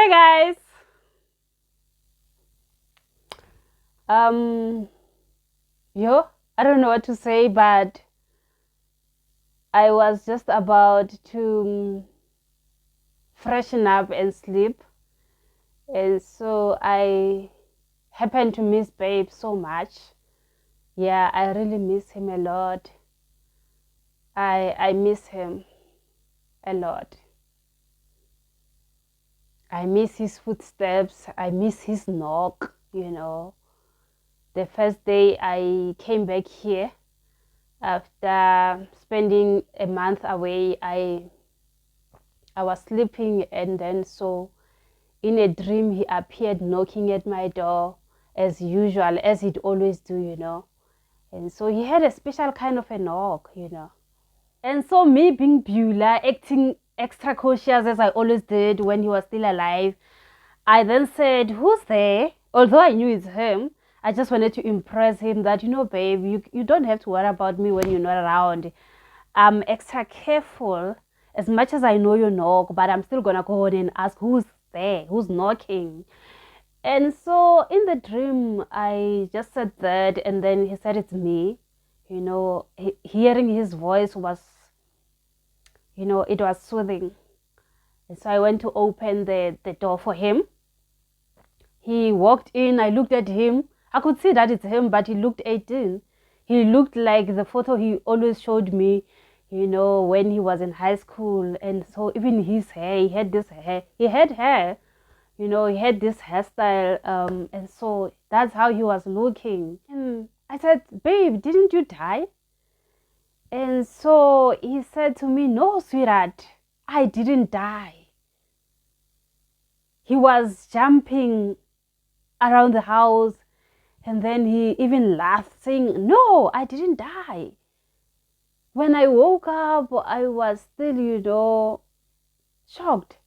Hey guys. Um I don't know what to say, but I was just about to freshen up and sleep. And so I happened to miss Babe so much. Yeah, I really miss him a lot. I miss him a lot. I miss his footsteps. I miss his knock. The first day I came back here after spending a month away, I was sleeping, and then so in a dream he appeared knocking at my door as usual, as he'd always do. And so he had a special kind of a knock. And so me being Beulah, acting extra cautious as I always did when he was still alive, I then said, "Who's there?" Although I knew it's him, I just wanted to impress him that, babe, you don't have to worry about me when you're not around. I'm extra careful as much as I know you knock, but I'm still gonna go on and ask who's there, who's knocking. And so in the dream, I just said that, and then he said it's me. Hearing his voice was, it was soothing. And so I went to open the door for him. He walked in, I looked at him. I could see that it's him, but he looked 18. He looked like the photo he always showed me, when he was in high school. And so even his hair, he had this hair. He had hair, he had this hairstyle. And so that's how he was looking. And I said, "Babe, didn't you die?" And so he said to me, "No, sweetheart, I didn't die." He was jumping around the house, and then he even laughed, saying, "No, I didn't die." When I woke up, I was still, shocked.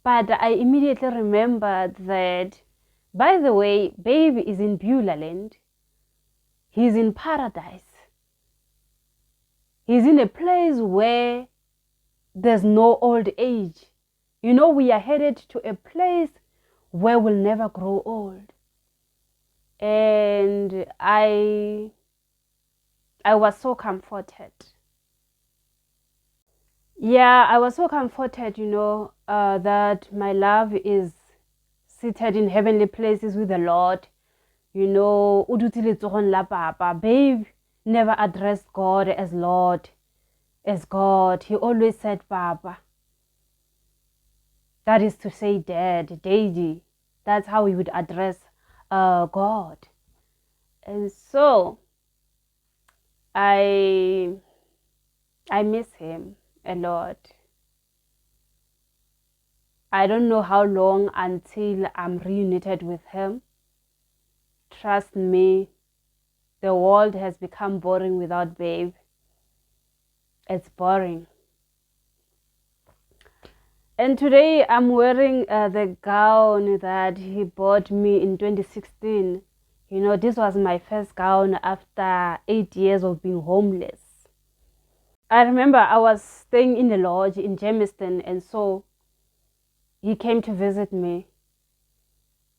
But I immediately remembered that, by the way, Babe is in Beulah land. He's in paradise. He's in a place where there's no old age. We are headed to a place where we'll never grow old. And I was so comforted. Yeah, I was so comforted, that my love is seated in heavenly places with the Lord. Babe never addressed God as Lord, as God. He always said Papa. That is to say, Dad, Daddy. That's how he would address God. And so I miss him a lot. I don't know how long until I'm reunited with him. Trust me, the world has become boring without Babe. It's boring. And today I'm wearing the gown that he bought me in 2016. This was my first gown after 8 years of being homeless. I remember I was staying in the lodge in Jamestown, and so he came to visit me.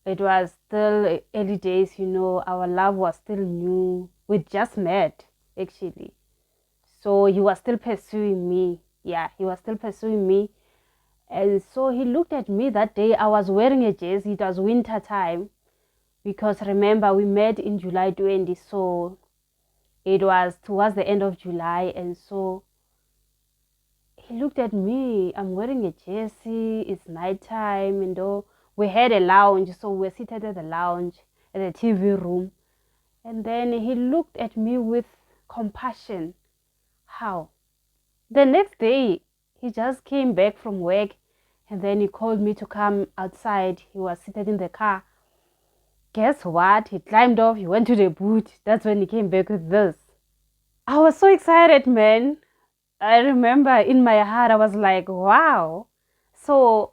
It was still early days, our love was still new. We just met, actually. So he was still pursuing me. Yeah, he was still pursuing me. And so he looked at me that day. I was wearing a jersey. It was winter time. Because remember, we met in July 20. So it was towards the end of July. And so he looked at me. I'm wearing a jersey. It's nighttime. And we had a lounge. So we were seated at the lounge, at the TV room. And then he looked at me with compassion. How? The next day, he just came back from work, and then he called me to come outside. He was seated in the car. Guess what? He climbed off, he went to the boot. That's when he came back with this. I was so excited, man. I remember in my heart, I was like, wow. So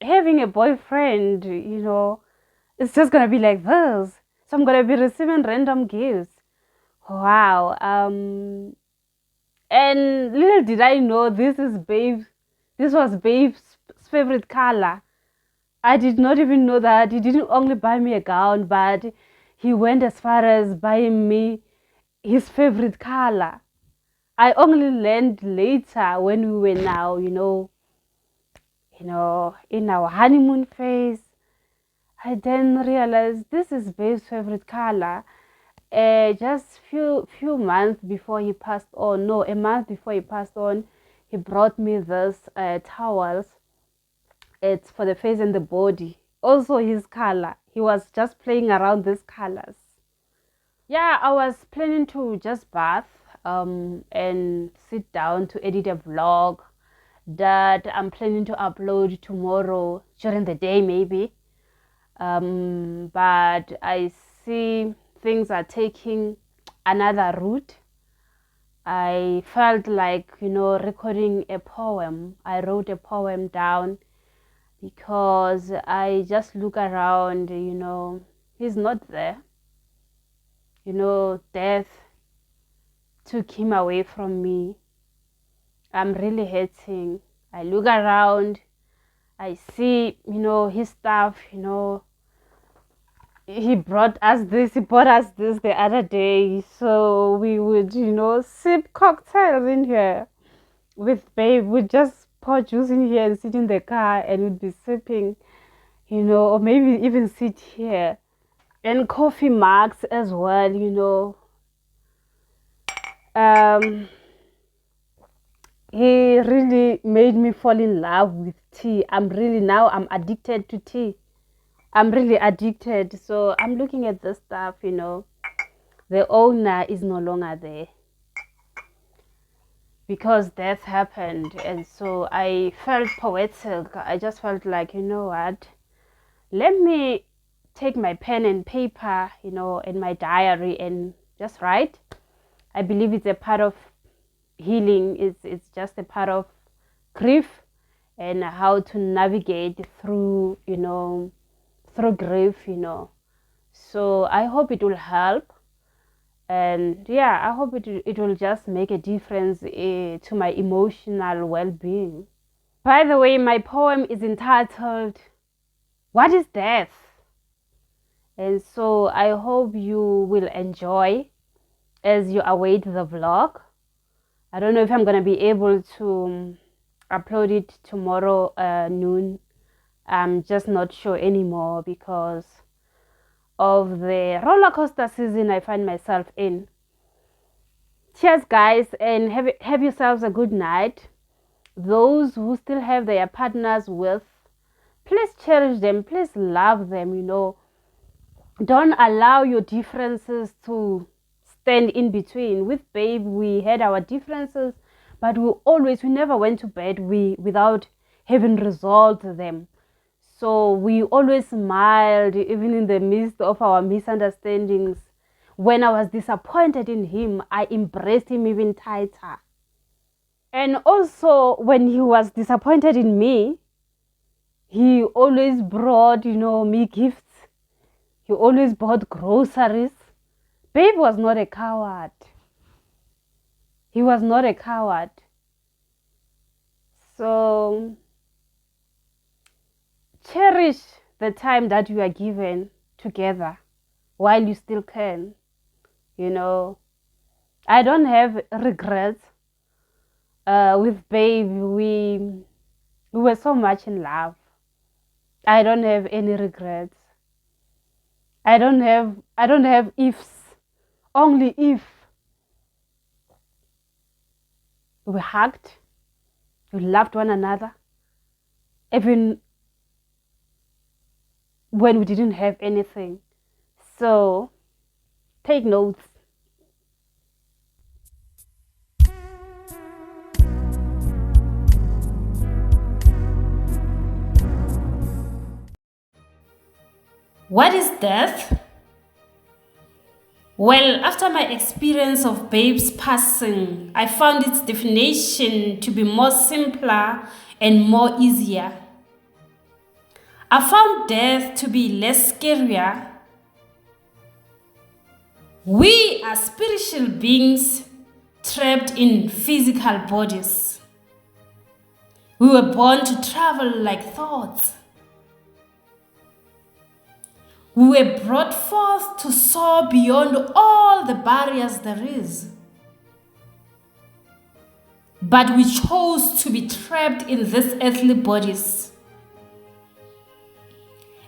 having a boyfriend, it's just going to be like this. So I'm going to be receiving random gifts. Wow. And little did I know this was Babe's favorite color. I did not even know that. He didn't only buy me a gown, but he went as far as buying me his favorite color. I only learned later when we were now, in our honeymoon phase. I then realized this is Babe's favorite color. Just few months before he passed on, no, a month before he passed on, he brought me this towels. It's for the face and the body. Also his color. He was just playing around these colors. Yeah, I was planning to just bath and sit down to edit a vlog that I'm planning to upload tomorrow during the day maybe. But I see things are taking another route. I felt like, recording a poem. I wrote a poem down because I just look around, he's not there. Death took him away from me. I'm really hurting. I look around, I see, his stuff, he brought us this, he bought us this the other day. So we would, sip cocktails in here with Babe. We'd just pour juice in here and sit in the car and we'd be sipping, or maybe even sit here. And coffee mugs as well. He really made me fall in love with tea. I'm addicted to tea. I'm really addicted. So I'm looking at this stuff, the owner is no longer there because death happened. And so I felt poetic. I just felt like, you know what, let me take my pen and paper, and my diary and just write. I believe it's a part of healing. It's just a part of grief and how to navigate through, through grief, So I hope it will help. And yeah, I hope it will just make a difference to my emotional well-being. By the way, my poem is entitled, What is Death? And so I hope you will enjoy as you await the vlog. I don't know if I'm going to be able to upload it tomorrow noon. I'm just not sure anymore because of the roller coaster season I find myself in. Cheers, guys, and have yourselves a good night. Those who still have their partners with, please cherish them, please love them, Don't allow your differences to stand in between. With Babe, we had our differences, but we never went to bed without having resolved them. So we always smiled even in the midst of our misunderstandings. When I was disappointed in him, I embraced him even tighter. And also when he was disappointed in me, he always brought, me gifts. He always bought groceries. Babe was not a coward. He was not a coward. So cherish the time that you are given together while you still can. I don't have regrets. With Babe, we were so much in love. I don't have any regrets. I don't have ifs. Only if. We hugged. We loved one another. Even when we didn't have anything. So take notes. What is death? Well, after my experience of Babe's passing, I found its definition to be more simpler and more easier. I found death to be less scarier. We are spiritual beings trapped in physical bodies. We were born to travel like thoughts. We were brought forth to soar beyond all the barriers there is. But we chose to be trapped in these earthly bodies.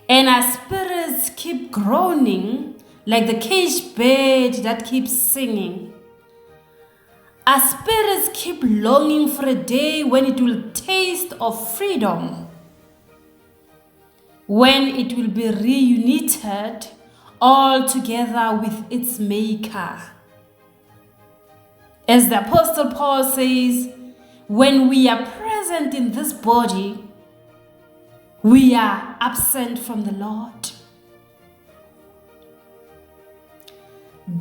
And our spirits keep groaning like the caged bird that keeps singing. Our spirits keep longing for a day when it will taste of freedom, when it will be reunited all together with its maker. As the Apostle Paul says, when we are present in this body, we are absent from the Lord.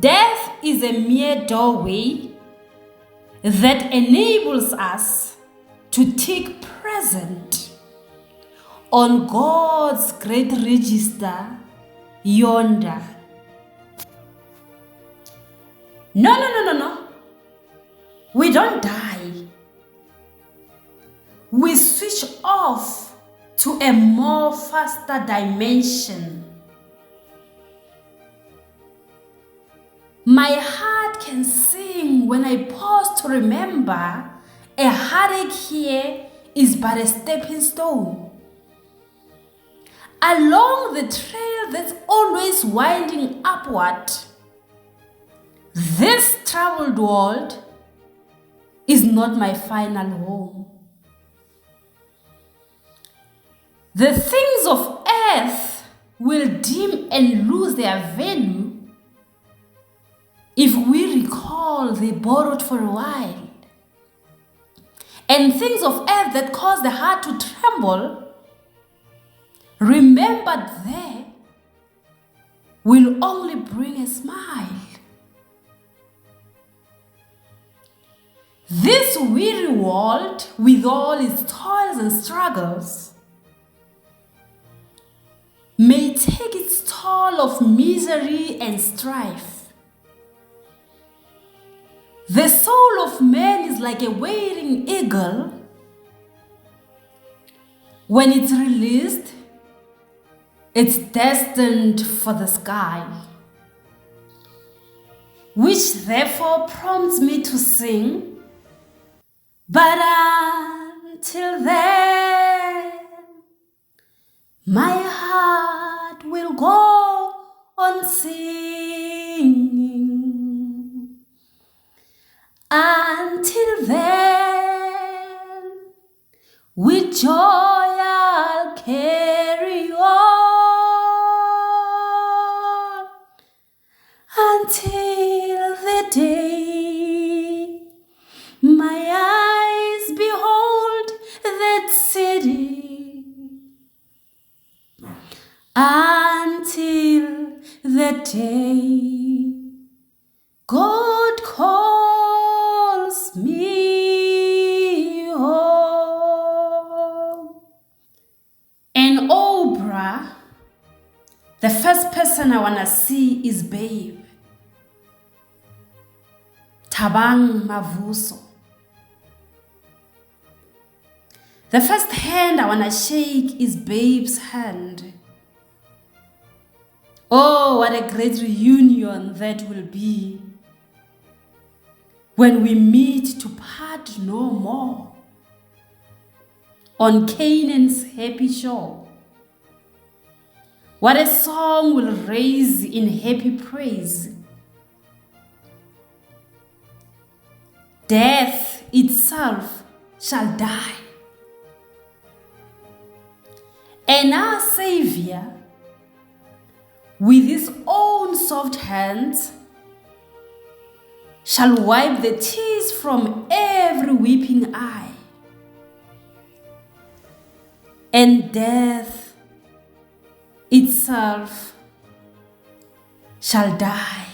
Death is a mere doorway that enables us to take present on God's great register yonder. No. We don't die. We switch off to a more faster dimension. My heart can sing when I pause to remember a heartache here is but a stepping stone. Along the trail that's always winding upward, this troubled world is not my final home. The things of earth will dim and lose their value if we recall they borrowed for a while. And things of earth that cause the heart to tremble, remembered there, will only bring a smile. This weary world, with all its toils and struggles, may take its toll of misery and strife. The soul of man is like a waiting eagle. When it's released, it's destined for the sky, which therefore prompts me to sing, but until then, my heart will go on singing. Until then, with joy I'll carry on, until the day my eyes behold that city, until the day God calls me home. And oh, bruh, the first person I wanna see is Babe. Tabang Mavuso. The first hand I wanna shake is Babe's hand. Oh, what a great reunion that will be when we meet to part no more on Canaan's happy shore. What a song will raise in happy praise. Death itself shall die, and our Savior, with his own soft hands, shall wipe the tears from every weeping eye, and death itself shall die.